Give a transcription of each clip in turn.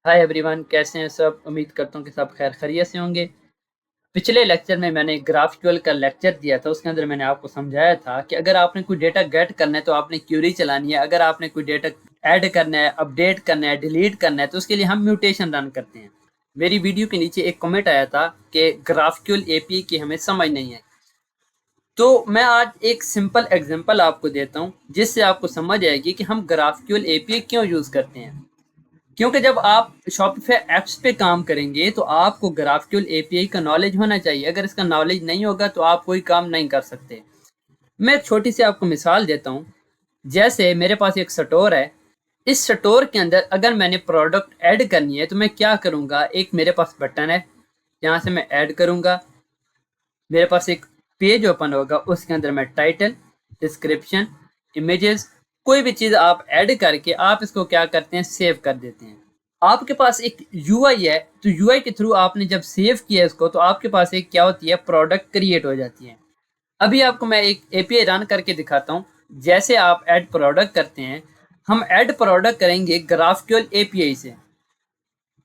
Hi everyone, कैसे हैं सब। उम्मीद करता हूँ कि सब खैर खैरियत से होंगे। पिछले लेक्चर में मैंने ग्राफक्यूएल का लेक्चर दिया था। उसके अंदर मैंने आपको समझाया था कि अगर आपने कोई डेटा गेट करना है तो आपने क्यूरी चलानी है। अगर आपने कोई डेटा ऐड करना है, अपडेट करना है, डिलीट करना है तो उसके लिए हम म्यूटेशन रन करते हैं। मेरी वीडियो के नीचे एक कमेंट आया था कि ग्राफक्यूएल एपीआई की हमें समझ नहीं है। तो मैं आज एक सिंपल एग्जांपल आपको देता हूँ जिससे आपको समझ आएगी कि हम ग्राफक्यूएल एपीआई क्यों यूज करते हैं। क्योंकि जब आप शॉपिफाई ऐप्स पे काम करेंगे तो आपको ग्राफक्यूएल एपीआई का नॉलेज होना चाहिए। अगर इसका नॉलेज नहीं होगा तो आप कोई काम नहीं कर सकते। मैं एक छोटी सी आपको मिसाल देता हूँ। जैसे मेरे पास एक स्टोर है। इस स्टोर के अंदर अगर मैंने प्रोडक्ट ऐड करनी है तो मैं क्या करूँगा, एक मेरे पास बटन है, यहाँ से मैं ऐड करूँगा। मेरे पास एक पेज ओपन होगा, उसके अंदर मैं टाइटल, डिस्क्रिप्शन, इमेजेस, कोई भी चीज़ आप ऐड करके आप इसको क्या करते हैं, सेव कर देते हैं। आपके पास एक यूआई है, तो यूआई के थ्रू आपने जब सेव किया इसको तो आपके पास एक क्या होती है, प्रोडक्ट क्रिएट हो जाती है। अभी आपको मैं एक एपीआई रन करके दिखाता हूँ। जैसे आप ऐड प्रोडक्ट करते हैं, हम ऐड प्रोडक्ट करेंगे ग्राफक्यूएल एपीआई से।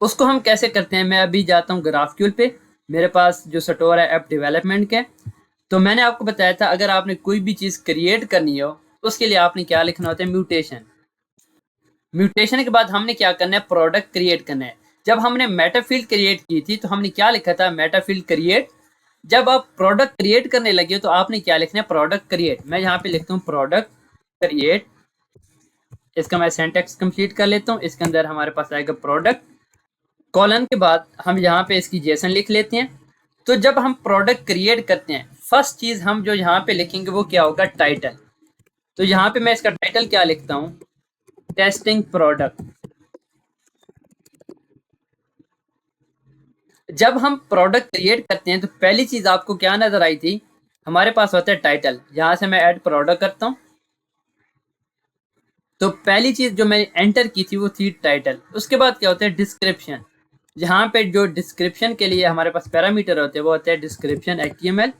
उसको हम कैसे करते हैं, मैं अभी जाता हूँ ग्राफक्यूएल पे। मेरे पास जो स्टोर है ऐप डेवलपमेंट के, तो मैंने आपको बताया था अगर आपने कोई भी चीज़ क्रिएट करनी हो तो उसके लिए आपने क्या लिखना होता है, म्यूटेशन। म्यूटेशन के बाद हमने क्या करना है, प्रोडक्ट क्रिएट करना है। जब हमने मेटाफील्ड क्रिएट की थी तो हमने क्या लिखा था, मेटाफील्ड क्रिएट। जब आप प्रोडक्ट क्रिएट करने लगे तो आपने क्या लिखना है, प्रोडक्ट क्रिएट। मैं यहाँ पे लिखता हूँ प्रोडक्ट क्रिएट। इसका मैं सिंटैक्स कंप्लीट कर लेता हूँ। इसके अंदर हमारे पास आएगा प्रोडक्ट, कॉलन के बाद हम यहाँ पे इसकी जेसन लिख लेते हैं। तो जब हम प्रोडक्ट क्रिएट करते हैं, फर्स्ट चीज हम जो यहाँ पे लिखेंगे वो क्या होगा, टाइटल। तो यहाँ पे मैं इसका टाइटल क्या लिखता हूँ, टेस्टिंग प्रोडक्ट। जब हम प्रोडक्ट क्रिएट करते हैं तो पहली चीज आपको क्या नजर आई थी, हमारे पास होता है टाइटल। यहाँ से मैं ऐड प्रोडक्ट करता हूँ तो पहली चीज जो मैंने एंटर की थी वो थी टाइटल। उसके बाद क्या होता है, डिस्क्रिप्शन। यहाँ पे जो डिस्क्रिप्शन के लिए हमारे पास पैरामीटर होते हैं वो होते हैं डिस्क्रिप्शन एचटीएमएल।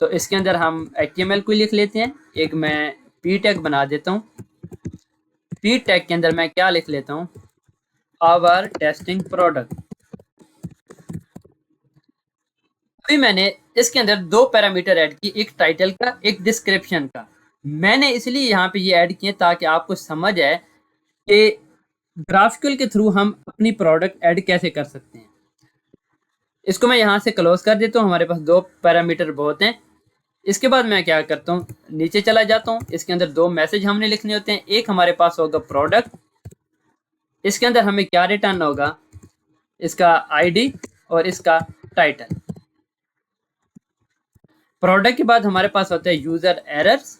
तो इसके अंदर हम एचटीएमएल को लिख लेते हैं। एक मैं पी टैग बना देता हूँ। पी टैग के अंदर मैं क्या लिख लेता हूँ, आवर टेस्टिंग प्रोडक्ट। अभी मैंने इसके अंदर दो पैरामीटर ऐड की, एक टाइटल का, एक डिस्क्रिप्शन का। मैंने इसलिए यहाँ पे ये ऐड किए ताकि आपको समझ आए कि ग्राफक्यूएल के थ्रू हम अपनी प्रोडक्ट ऐड कैसे कर सकते हैं। इसको मैं यहाँ से क्लोज कर देता हूँ। हमारे पास दो पैरामीटर बहुत हैं। इसके बाद मैं क्या करता हूँ, नीचे चला जाता हूँ। इसके अंदर दो मैसेज हमने लिखने होते हैं। एक हमारे पास होगा प्रोडक्ट, इसके अंदर हमें क्या रिटर्न होगा, इसका आईडी और इसका टाइटल। प्रोडक्ट के बाद हमारे पास होता है यूजर एरर्स।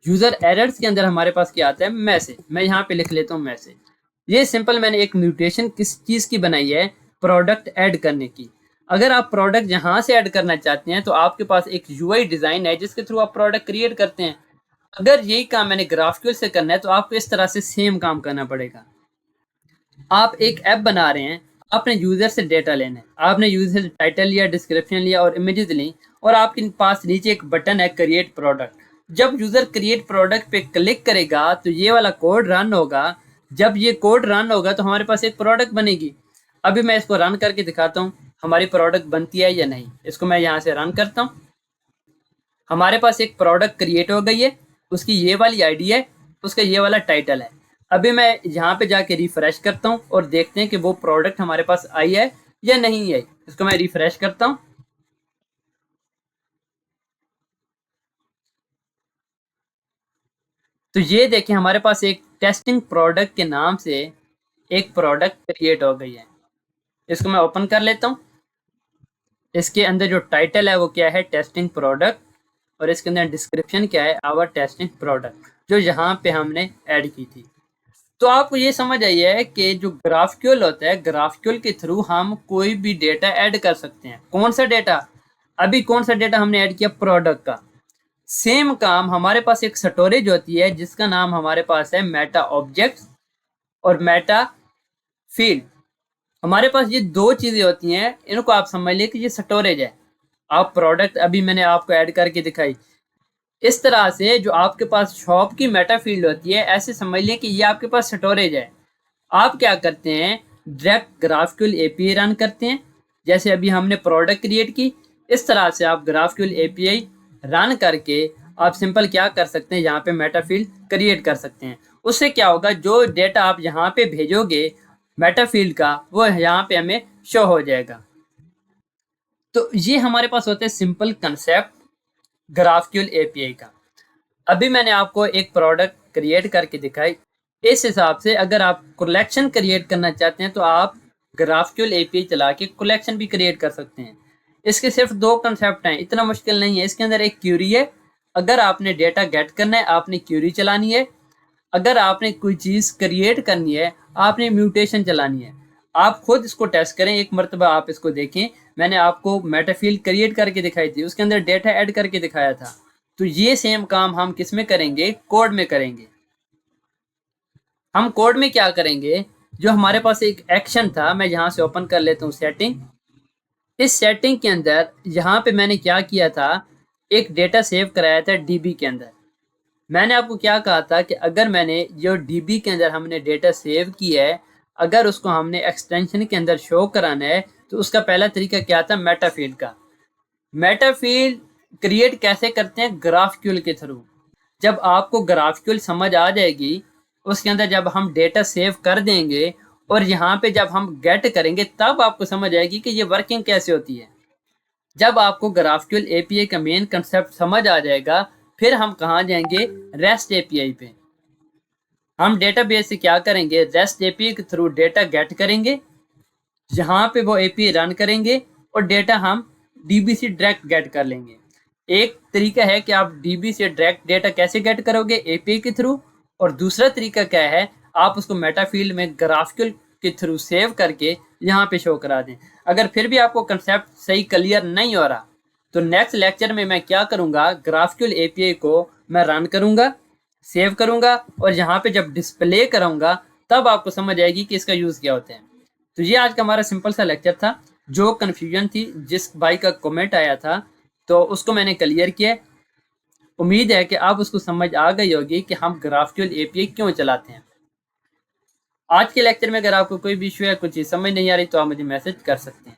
यूजर एरर्स के अंदर हमारे पास क्या आता है, मैसेज। मैं यहाँ पे लिख लेता हूँ मैसेज। ये सिंपल मैंने एक म्यूटेशन किस चीज की बनाई है, प्रोडक्ट ऐड करने की। अगर आप प्रोडक्ट यहाँ से ऐड करना चाहते हैं तो आपके पास एक यूआई डिजाइन है जिसके थ्रू आप प्रोडक्ट क्रिएट करते हैं। अगर यही काम मैंने ग्राफक्यूएल से करना है तो आपको इस तरह से सेम काम करना पड़ेगा। आप एक ऐप बना रहे हैं, आपने यूजर से डेटा लेना है। आपने यूजर से टाइटल लिया, डिस्क्रिप्शन लिया और इमेजेस ली, और आपके पास नीचे एक बटन है क्रिएट प्रोडक्ट। जब यूजर क्रिएट प्रोडक्ट पे क्लिक करेगा तो ये वाला कोड रन होगा। जब ये कोड रन होगा तो हमारे पास एक प्रोडक्ट बनेगी। अभी मैं इसको रन करके दिखाता हूँ हमारी प्रोडक्ट बनती है या नहीं। इसको मैं यहाँ से रन करता हूँ। हमारे पास एक प्रोडक्ट क्रिएट हो गई है, उसकी ये वाली आईडी है, उसका ये वाला टाइटल है। अभी मैं यहाँ पे जाके रिफ्रेश करता हूँ और देखते हैं कि वो प्रोडक्ट हमारे पास आई है या नहीं आई। इसको मैं रिफ्रेश करता हूँ। तो ये देखिए हमारे पास एक टेस्टिंग प्रोडक्ट के नाम से एक प्रोडक्ट क्रिएट हो गई है। इसको मैं ओपन कर लेता हूँ। इसके अंदर जो टाइटल है वो क्या है, टेस्टिंग प्रोडक्ट, और इसके अंदर डिस्क्रिप्शन क्या है, आवर टेस्टिंग प्रोडक्ट, जो यहाँ पे हमने ऐड की थी। तो आपको ये समझ आई है कि जो ग्राफक्यूएल होता है, ग्राफक्यूएल के थ्रू हम कोई भी डेटा ऐड कर सकते हैं। कौन सा डेटा, अभी कौन सा डेटा हमने ऐड किया, प्रोडक्ट का। सेम काम हमारे पास एक स्टोरेज होती है जिसका नाम हमारे पास है मेटा ऑब्जेक्ट्स और मेटा फील्ड। हमारे पास ये दो चीजें होती हैं, इनको आप समझ लीजिए कि ये स्टोरेज है। आप प्रोडक्ट अभी मैंने आपको ऐड करके दिखाई। इस तरह से जो आपके पास शॉप की मेटा फील्ड होती है, ऐसे समझ लें कि ये आपके पास स्टोरेज है। आप क्या करते हैं, डायरेक्ट ग्राफक्यूल एपीआई रन करते हैं। जैसे अभी हमने प्रोडक्ट क्रिएट की, इस तरह से आप ग्राफक्यूल एपीआई रन करके आप सिंपल क्या कर सकते हैं, यहाँ पे मेटा फील्ड क्रिएट कर सकते हैं। उससे क्या होगा, जो डेटा आप यहाँ पे भेजोगे मेटा फील्ड का, वो यहाँ पे हमें शो हो जाएगा। तो ये हमारे पास होता है सिंपल कंसेप्ट ग्राफक्यूल एपीआई का। अभी मैंने आपको एक प्रोडक्ट क्रिएट करके दिखाई। इस हिसाब से अगर आप कलेक्शन क्रिएट करना चाहते हैं तो आप ग्राफक्यूल एपीआई चला के कलेक्शन भी क्रिएट कर सकते हैं। इसके सिर्फ दो कंसेप्ट हैं, इतना मुश्किल नहीं है। इसके अंदर एक क्यूरी है, अगर आपने डेटा गेट करना है आपने क्यूरी चलानी है। अगर आपने कोई चीज़ क्रिएट करनी है आपने म्यूटेशन चलानी है। आप खुद इसको टेस्ट करें, एक मरतबा आप इसको देखें। मैंने आपको मेटाफील्ड क्रिएट करके दिखाई थी, उसके अंदर डेटा ऐड करके दिखाया था। तो ये सेम काम हम किस में करेंगे, कोड में करेंगे। हम कोड में क्या करेंगे, जो हमारे पास एक एक्शन था, मैं यहाँ से ओपन कर लेता हूँ सेटिंग। इस सेटिंग के अंदर यहाँ पे मैंने क्या किया था, एक डेटा सेव कराया था डीबी के अंदर। मैंने आपको क्या कहा था कि अगर मैंने जो डीबी के अंदर हमने डेटा सेव किया है, अगर उसको हमने एक्सटेंशन के अंदर शो कराना है तो उसका पहला तरीका क्या था, मेटाफील्ड का। मेटाफील्ड क्रिएट कैसे करते हैं, ग्राफक्यूल के थ्रू। जब आपको ग्राफक्यूल समझ आ जाएगी, उसके अंदर जब हम डेटा सेव कर देंगे और यहाँ पे जब हम गेट करेंगे तब आपको समझ आएगी कि ये वर्किंग कैसे होती है। जब आपको ग्राफक्यूल एपीआई का मेन कंसेप्ट समझ आ जाएगा, फिर हम कहाँ जाएंगे, रेस्ट एपीआई पे। हम डेटाबेस से क्या करेंगे, रेस्ट एपीआई के थ्रू डेटा गेट करेंगे, यहाँ पे वो एपीआई रन करेंगे और डेटा हम डीबी से डायरेक्ट गेट कर लेंगे। एक तरीका है कि आप डीबी से डायरेक्ट डेटा कैसे गेट करोगे, एपीआई के थ्रू। और दूसरा तरीका क्या है, आप उसको मेटाफील्ड में ग्राफक्यूल के थ्रू सेव करके यहाँ पे शो करा दें। अगर फिर भी आपको कंसेप्ट सही क्लियर नहीं हो रहा तो नेक्स्ट लेक्चर में मैं क्या करूँगा, ग्राफक्यूल एपीआई को मैं रन करूँगा, सेव करूँगा और यहाँ पे जब डिस्प्ले कराऊंगा तब आपको समझ आएगी कि इसका यूज़ क्या होता है। तो ये आज का हमारा सिंपल सा लेक्चर था। जो कन्फ्यूजन थी, जिस भाई का कमेंट आया था, तो उसको मैंने क्लियर किया। उम्मीद है कि आप उसको समझ आ गई होगी कि हम ग्राफक्यूल एपीआई क्यों चलाते हैं। आज के लेक्चर में अगर आपको कोई भी इशू है, कुछ चीज़ समझ नहीं आ रही, तो आप मुझे मैसेज कर सकते हैं।